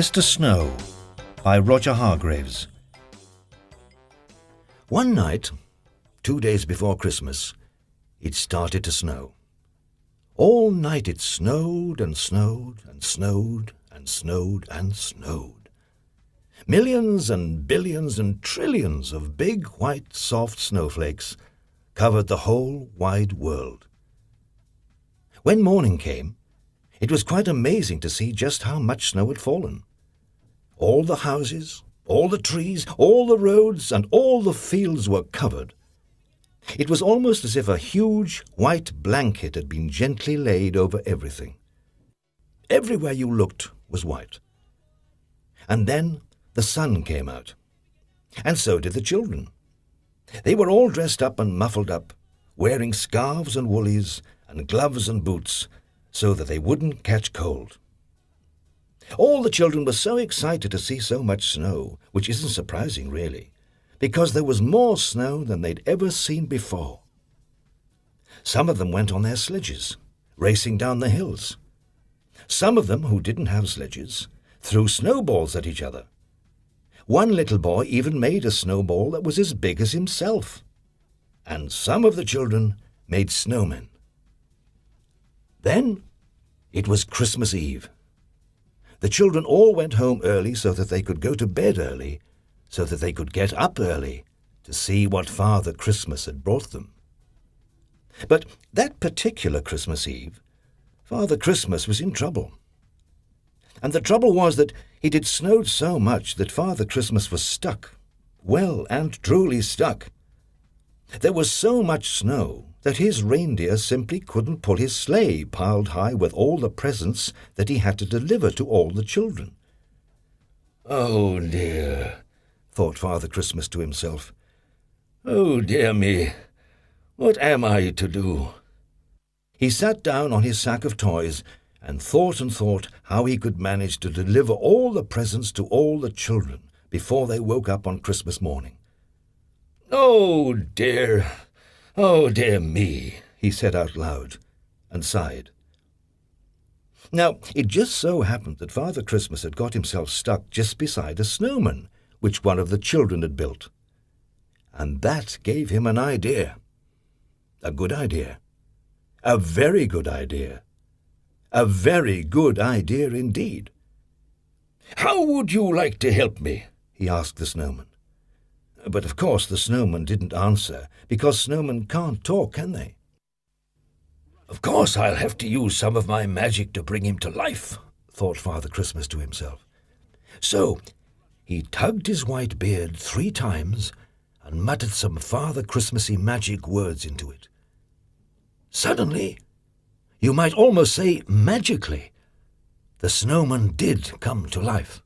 Mr. Snow by Roger Hargreaves. One night, 2 days before Christmas, it started to snow. All night it snowed and snowed and snowed and snowed and snowed. Millions and billions and trillions of big, white, soft snowflakes covered the whole wide world. When morning came, it was quite amazing to see just how much snow had fallen. All the houses, all the trees, all the roads, and all the fields were covered. It was almost as if a huge white blanket had been gently laid over everything. Everywhere you looked was white. And then the sun came out, and so did the children. They were all dressed up and muffled up, wearing scarves and woolies and gloves and boots, so that they wouldn't catch cold. All the children were so excited to see so much snow, which isn't surprising really, because there was more snow than they'd ever seen before. Some of them went on their sledges, racing down the hills. Some of them, who didn't have sledges, threw snowballs at each other. One little boy even made a snowball that was as big as himself. And some of the children made snowmen. Then it was Christmas Eve. The children all went home early so that they could go to bed early, so that they could get up early to see what Father Christmas had brought them. But that particular Christmas Eve, Father Christmas was in trouble. And the trouble was that it had snowed so much that Father Christmas was stuck, well and truly stuck. There was so much snow that his reindeer simply couldn't pull his sleigh piled high with all the presents that he had to deliver to all the children. "Oh dear," thought Father Christmas to himself. "Oh dear me, what am I to do?" He sat down on his sack of toys and thought how he could manage to deliver all the presents to all the children before they woke up on Christmas morning. "Oh dear me," he said out loud, and sighed. Now, it just so happened that Father Christmas had got himself stuck just beside a snowman, which one of the children had built. And that gave him an idea. A good idea. A very good idea. A very good idea indeed. "How would you like to help me?" he asked the snowman. But of course the snowman didn't answer, because snowmen can't talk, can they? "Of course I'll have to use some of my magic to bring him to life," thought Father Christmas to himself. So he tugged his white beard 3 times and muttered some Father Christmassy magic words into it. Suddenly, you might almost say magically, the snowman did come to life.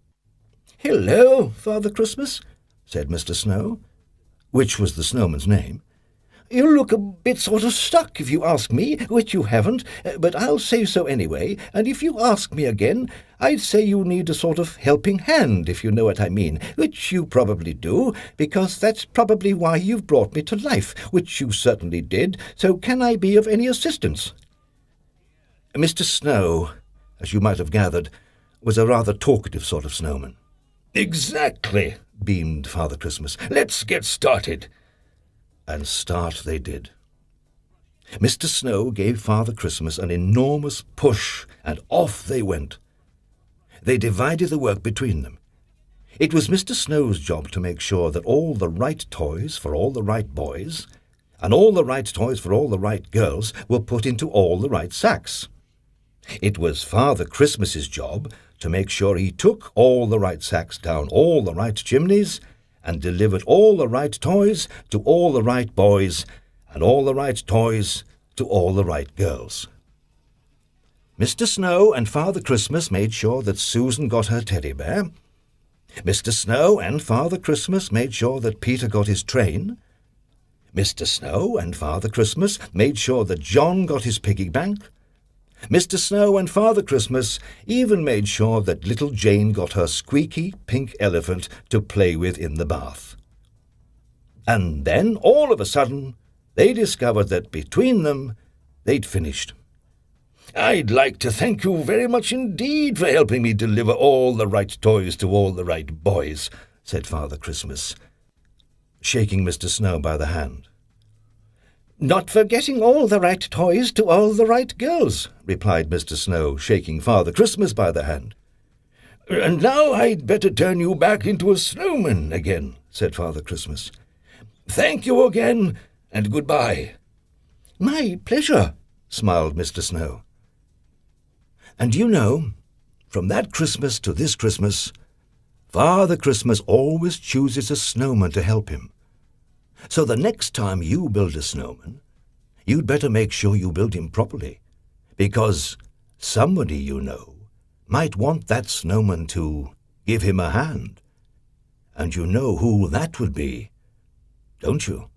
"Hello, Father Christmas," said Mr. Snow, which was the snowman's name. "You look a bit sort of stuck, if you ask me, which you haven't, but I'll say so anyway, and if you ask me again, I'd say you need a sort of helping hand, if you know what I mean, which you probably do, because that's probably why you've brought me to life, which you certainly did, so can I be of any assistance?" Mr. Snow, as you might have gathered, was a rather talkative sort of snowman. "Exactly," beamed Father Christmas. "Let's get started." And start they did. Mr. Snow gave Father Christmas an enormous push, and off they went. They divided the work between them. It was Mr. Snow's job to make sure that all the right toys for all the right boys, and all the right toys for all the right girls, were put into all the right sacks. It was Father Christmas's job to make sure he took all the right sacks down all the right chimneys and delivered all the right toys to all the right boys and all the right toys to all the right girls. Mr. Snow and Father Christmas made sure that Susan got her teddy bear. Mr. Snow and Father Christmas made sure that Peter got his train. Mr. Snow and Father Christmas made sure that John got his piggy bank. Mr. Snow and Father Christmas even made sure that little Jane got her squeaky pink elephant to play with in the bath. And then, all of a sudden, they discovered that between them, they'd finished. "I'd like to thank you very much indeed for helping me deliver all the right toys to all the right boys," said Father Christmas, shaking Mr. Snow by the hand. "Not for getting all the right toys to all the right girls," replied Mr. Snow, shaking Father Christmas by the hand. "And now I'd better turn you back into a snowman again," said Father Christmas. "Thank you again, and goodbye." "My pleasure," smiled Mr. Snow. And you know, from that Christmas to this Christmas, Father Christmas always chooses a snowman to help him. So the next time you build a snowman, you'd better make sure you build him properly, because somebody you know might want that snowman to give him a hand. And you know who that would be, don't you?